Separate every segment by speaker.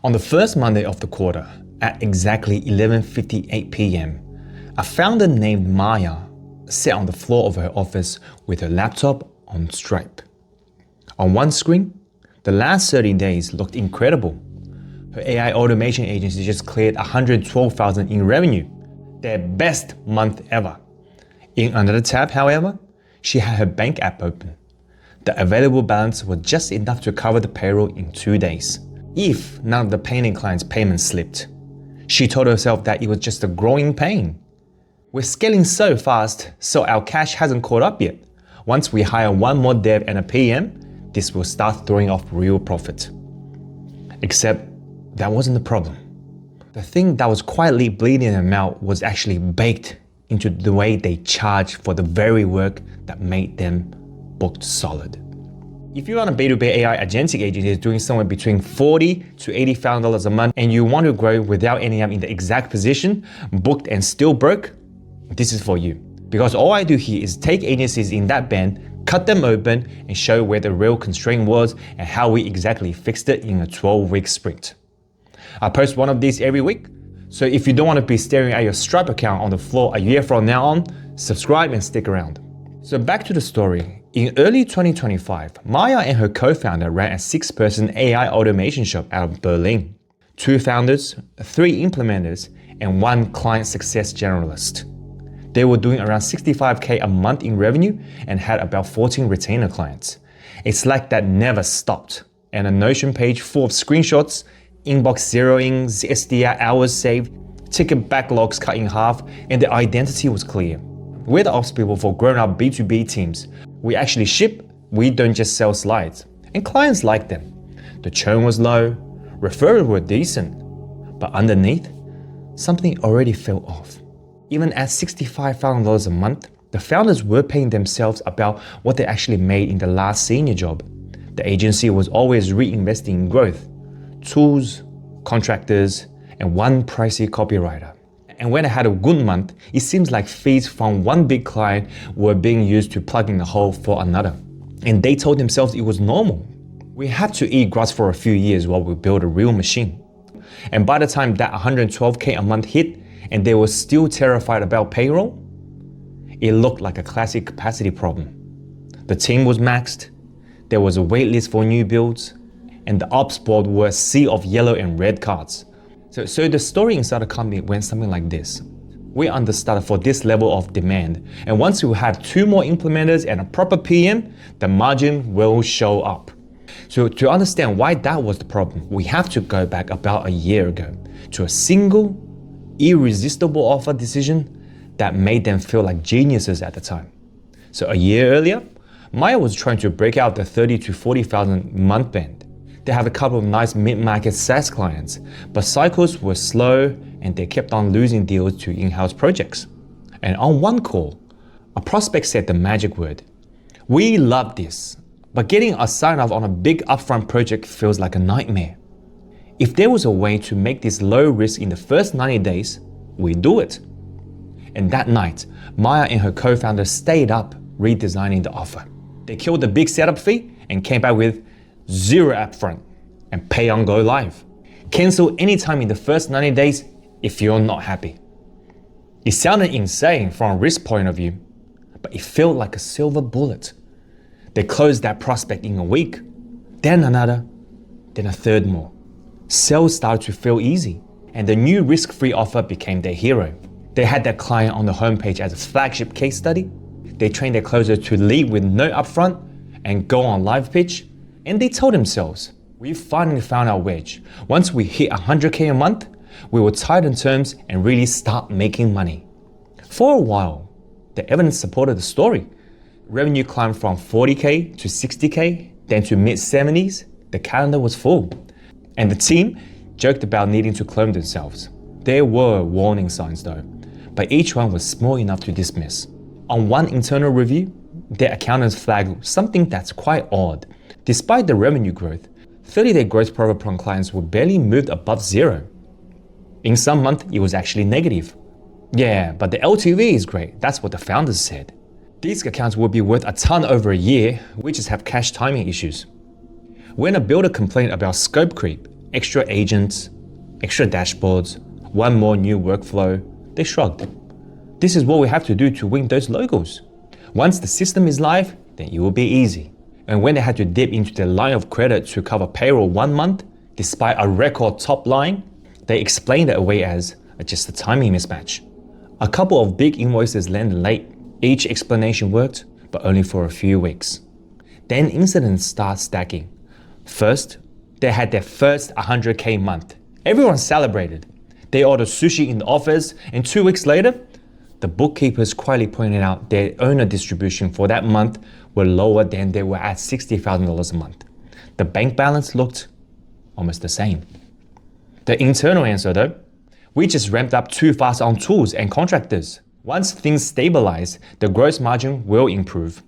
Speaker 1: On the first Monday of the quarter, at exactly 11:58 p.m., a founder named Maya sat on the floor of her office with her laptop on Stripe. On one screen, the last 30 days looked incredible. Her AI automation agency just cleared $112,000 in revenue, their best month ever. In another tab, however, she had her bank app open. The available balance was just enough to cover the payroll in 2 days, if none of the paying clients' payments slipped. She told herself that it was just a growing pain. We're scaling so fast, so our cash hasn't caught up yet. Once we hire one more dev and a PM, this will start throwing off real profit. Except that wasn't the problem. The thing that was quietly bleeding them out was actually baked into the way they charge for the very work that made them booked solid. If you run a B2B AI agentic agency doing somewhere between $40,000 to $80,000 a month and you want to grow without ending up in the exact position, booked and still broke, this is for you. Because all I do here is take agencies in that band, cut them open, and show where the real constraint was and how we exactly fixed it in a 12-week sprint. I post one of these every week, so if you don't want to be staring at your Stripe account on the floor a year from now on, subscribe and stick around. So back to the story. In early 2025, Maya and her co-founder ran a 6-person AI automation shop out of Berlin. 2 founders, 3 implementers, and 1 client success generalist. They were doing around $65K a month in revenue and had about 14 retainer clients. A Slack that never stopped, and a Notion page full of screenshots, inbox zeroing, SDR hours saved, ticket backlogs cut in half, and the identity was clear. We're the ops people for grown-up B2B teams. We actually ship, we don't just sell slides. And clients like them. The churn was low, referrals were decent, but underneath, something already fell off. Even at $65,000 a month, the founders were paying themselves about what they actually made in the last senior job. The agency was always reinvesting in growth, tools, contractors, and 1 pricey copywriter. And when I had a good month, it seems like fees from one big client were being used to plug in the hole for another. And they told themselves it was normal. We had to eat grass for a few years while we build a real machine. And by the time that $112K a month hit, and they were still terrified about payroll, it looked like a classic capacity problem. The team was maxed, there was a wait list for new builds, and the ops board were a sea of yellow and red cards. So the story inside the company went something like this. We understaffed for this level of demand, and once we have 2 more implementers and a proper PM, the margin will show up. So to understand why that was the problem, we have to go back about a year ago to a single, irresistible offer decision that made them feel like geniuses at the time. So a year earlier, Maya was trying to break out the $30,000 to $40,000 month band. They had a couple of nice mid-market SaaS clients, but cycles were slow and they kept on losing deals to in-house projects. And on one call, a prospect said the magic word, "We love this, but getting a sign-off on a big upfront project feels like a nightmare. If there was a way to make this low risk in the first 90 days, we'd do it." And that night, Maya and her co-founder stayed up redesigning the offer. They killed the big setup fee and came back with 0 upfront and pay on go live. Cancel anytime in the first 90 days if you're not happy. It sounded insane from a risk point of view, but it felt like a silver bullet. They closed that prospect in a week, then another, then a third more. Sales started to feel easy, and the new risk-free offer became their hero. They had their client on the homepage as a flagship case study. They trained their closer to lead with no upfront and go on live pitch. And they told themselves, we finally found our wedge. Once we hit $100K a month, we will tighten terms and really start making money. For a while, the evidence supported the story. Revenue climbed from $40K to $60K, then to mid-70s. The calendar was full. And the team joked about needing to clone themselves. There were warning signs though, but each one was small enough to dismiss. On one internal review, their accountants flagged something that's quite odd. Despite the revenue growth, 30-day gross profit from clients were barely moved above 0. In some months, it was actually negative. Yeah, but the LTV is great, that's what the founders said. These accounts will be worth a ton over a year, we just have cash timing issues. When a builder complained about scope creep, extra agents, extra dashboards, one more new workflow, they shrugged. This is what we have to do to win those logos. Once the system is live, then it will be easy. And when they had to dip into their line of credit to cover payroll 1 month, despite a record top line, they explained it away as just a timing mismatch. A couple of big invoices landed late. Each explanation worked, but only for a few weeks. Then incidents start stacking. First, they had their first 100K month. Everyone celebrated. They ordered sushi in the office, and 2 weeks later, the bookkeepers quietly pointed out their owner distribution for that month were lower than they were at $60,000 a month. The bank balance looked almost the same. The internal answer though, we just ramped up too fast on tools and contractors. Once things stabilize, the gross margin will improve.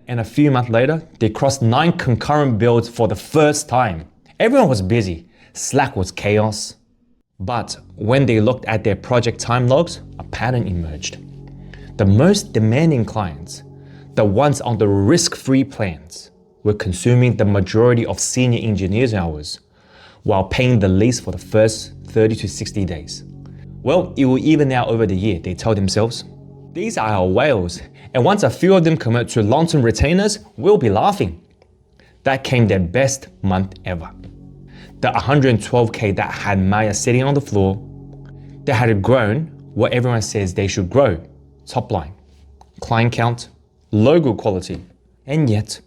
Speaker 1: And a few months later, they crossed 9 concurrent builds for the first time. Everyone was busy. Slack was chaos. But when they looked at their project time logs, a pattern emerged. The most demanding clients, the ones on the risk-free plans, were consuming the majority of senior engineers' hours, while paying the least for the first 30 to 60 days. Well, it will even out over the year, they told themselves. These are our whales, and once a few of them commit to long-term retainers, we'll be laughing. That came their best month ever. The 112K that had Maya sitting on the floor, they had grown what everyone says they should grow. Top line, client count, logo quality. And yet,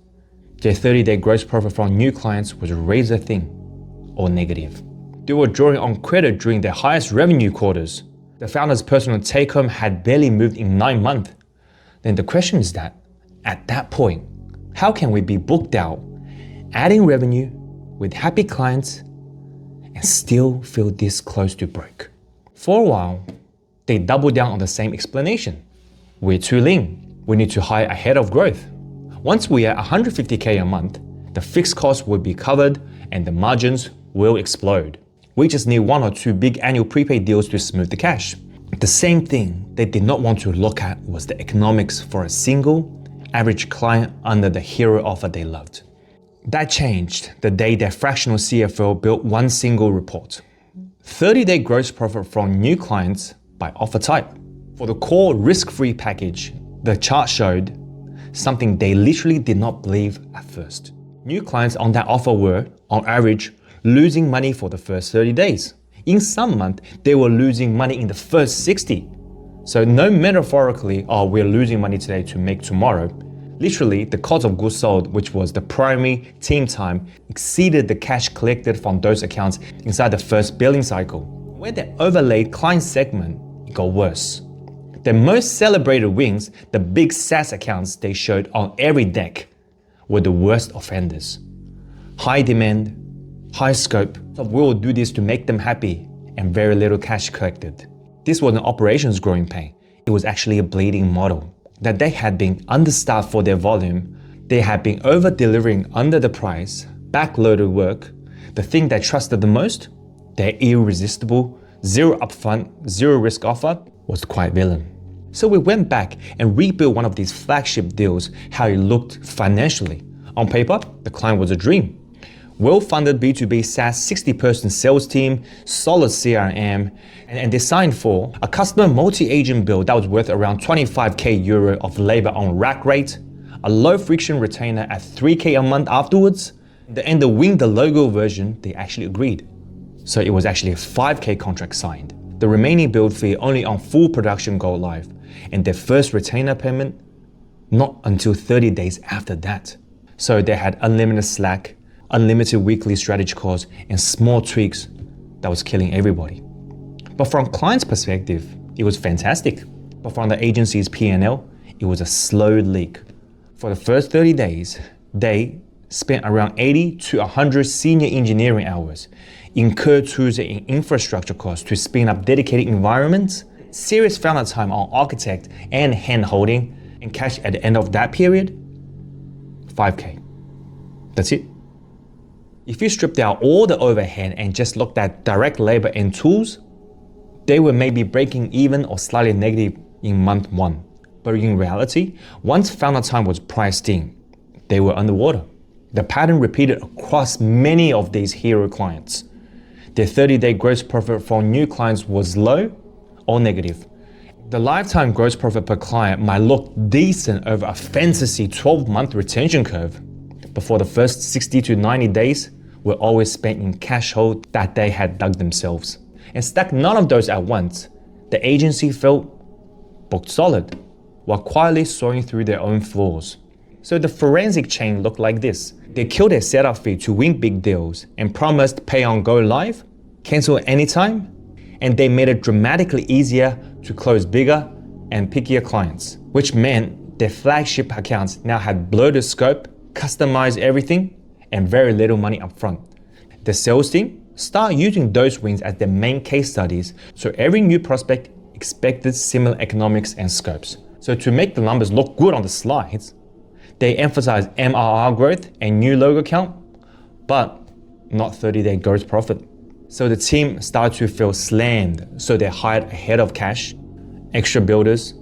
Speaker 1: their 30-day gross profit from new clients was razor thin or negative. They were drawing on credit during their highest revenue quarters. The founder's personal take-home had barely moved in 9 months. Then the question is that, at that point, how can we be booked out, adding revenue with happy clients, and still feel this close to broke? For a while, they doubled down on the same explanation. We're too lean. We need to hire ahead of growth. Once we are 150K a month, the fixed costs will be covered and the margins will explode. We just need 1 or 2 big annual prepaid deals to smooth the cash. The same thing they did not want to look at was the economics for a single, average client under the hero offer they loved. That changed the day their fractional CFO built one single report. 30-day gross profit from new clients by offer type. For the core risk-free package, the chart showed something they literally did not believe at first. New clients on that offer were, on average, losing money for the first 30 days. In some months, they were losing money in the first 60. So no metaphorically, we're losing money today to make tomorrow. Literally, the cost of goods sold, which was the primary team time, exceeded the cash collected from those accounts inside the first billing cycle. When they overlaid client segment, it got worse. Their most celebrated wins, the big SaaS accounts they showed on every deck, were the worst offenders. High demand, high scope. So we will do this to make them happy, and very little cash collected. This wasn't operations growing pain. It was actually a bleeding model. That they had been understaffed for their volume, they had been over-delivering under the price, backloaded work. The thing they trusted the most, their irresistible, zero upfront, zero risk offer, was quite villain. So we went back and rebuilt one of these flagship deals, how it looked financially. On paper, the client was a dream. Well-funded B2B SaaS 60-person sales team, solid CRM, and they signed for a customer multi-agent bill that was worth around 25K euro of labor on rack rate, a low-friction retainer at 3K a month afterwards, and the win the logo version, they actually agreed. So it was actually a 5K contract signed. The remaining build fee only on full production go live, and their first retainer payment not until 30 days after that. So they had unlimited Slack, unlimited weekly strategy calls, and small tweaks that was killing everybody. But from client's perspective, it was fantastic. But from the agency's P&L, it was a slow leak. For the first 30 days, they spent around 80 to 100 senior engineering hours, incurred tools and infrastructure costs to spin up dedicated environments, serious founder time on architect and hand-holding, and cash at the end of that period, 5K. That's it. If you stripped out all the overhead and just looked at direct labor and tools, they were maybe breaking even or slightly negative in month 1. But in reality, once founder time was priced in, they were underwater. The pattern repeated across many of these hero clients. Their 30-day gross profit from new clients was low or negative. The lifetime gross profit per client might look decent over a fantasy 12-month retention curve, but for the first 60 to 90 days, were always spent in cash hole that they had dug themselves. And stacked none of those at once, the agency felt booked solid, while quietly sawing through their own flaws. So the forensic chain looked like this. They killed their setup fee to win big deals and promised pay on go live, cancel anytime, and they made it dramatically easier to close bigger and pickier clients, which meant their flagship accounts now had bloated scope, customized everything, and very little money upfront. The sales team started using those wins as their main case studies, so every new prospect expected similar economics and scopes. So to make the numbers look good on the slides, they emphasized MRR growth and new logo count, but not 30-day gross profit. So the team started to feel slammed, so they hired a head of cash, extra builders,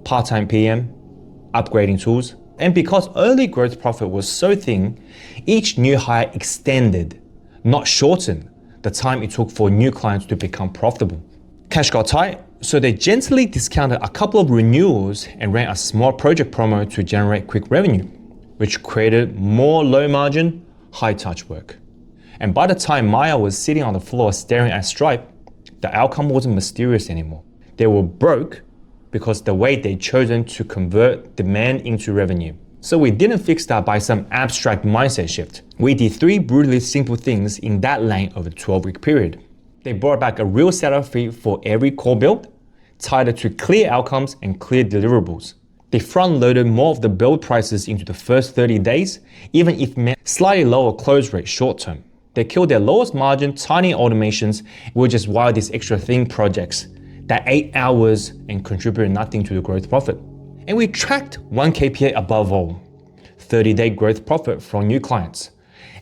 Speaker 1: part-time PM, upgrading tools. And because early gross profit was so thin, each new hire extended, not shortened, the time it took for new clients to become profitable. Cash got tight, so they gently discounted a couple of renewals and ran a small project promo to generate quick revenue, which created more low margin, high touch work. And by the time Maya was sitting on the floor staring at Stripe, the outcome wasn't mysterious anymore. They were broke because the way they'd chosen to convert demand into revenue. So we didn't fix that by some abstract mindset shift. We did 3 brutally simple things in that lane over a 12-week period. They brought back a real setup fee for every core build, tied it to clear outcomes and clear deliverables. They front-loaded more of the build prices into the first 30 days, even if it meant slightly lower close rate short-term. They killed their lowest margin, tiny automations, which is why these extra thin projects that 8 hours and contributed nothing to the growth profit. And we tracked one KPI above all, 30-day growth profit from new clients.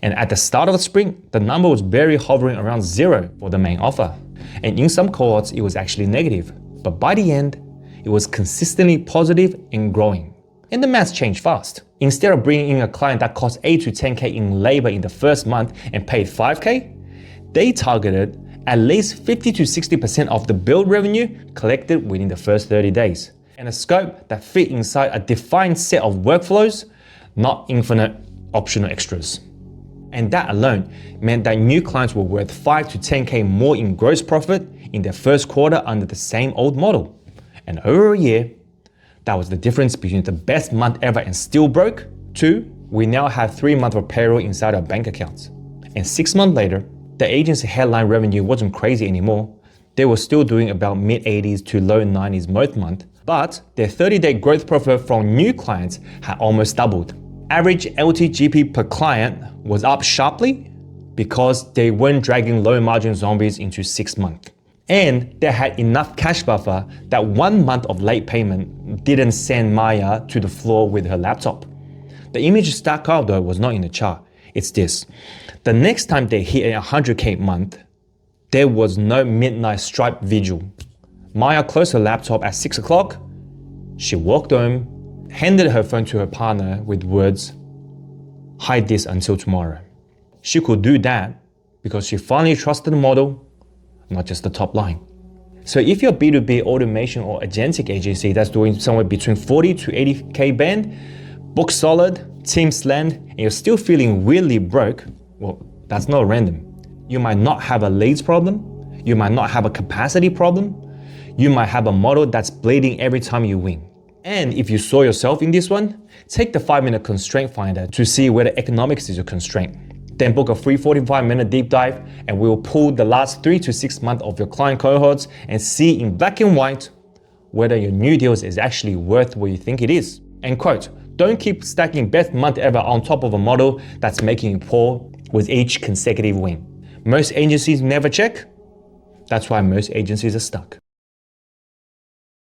Speaker 1: And at the start of the spring, the number was barely hovering around 0 for the main offer. And in some cohorts, it was actually negative. But by the end, it was consistently positive and growing. And the maths changed fast. Instead of bringing in a client that cost 8 to 10K in labor in the first month and paid 5K, they targeted at least 50 to 60% of the build revenue collected within the first 30 days. And a scope that fit inside a defined set of workflows, not infinite optional extras. And that alone meant that new clients were worth 5 to 10K more in gross profit in their first quarter under the same old model. And over a year, that was the difference between the best month ever and still broke, to we now have 3 months of payroll inside our bank accounts. And 6 months later, the agency headline revenue wasn't crazy anymore. They were still doing about mid-80s to low 90s most month, but their 30-day growth profit from new clients had almost doubled. Average LTGP per client was up sharply because they weren't dragging low margin zombies into 6 months. And they had enough cash buffer that 1 month of late payment didn't send Maya to the floor with her laptop. The image stuck out though was not in the chart. It's this. The next time they hit a 100K month, there was no midnight Stripe vigil. Maya closed her laptop at 6 o'clock. She walked home, handed her phone to her partner with words, "Hide this until tomorrow." She could do that because she finally trusted the model, not just the top line. So if you're a B2B automation or agentic agency that's doing somewhere between 40 to 80K band, book solid, team slammed, and you're still feeling weirdly broke, well, that's not random. You might not have a leads problem, you might not have a capacity problem, you might have a model that's bleeding every time you win. And if you saw yourself in this one, take the 5-minute constraint finder to see where the economics is a constraint. Then book a free 45-minute deep dive and we'll pull the last 3 to 6 months of your client cohorts and see in black and white whether your new deals is actually worth what you think it is. And quote, don't keep stacking best month ever on top of a model that's making you poor with each consecutive win. Most agencies never check. That's why most agencies are stuck.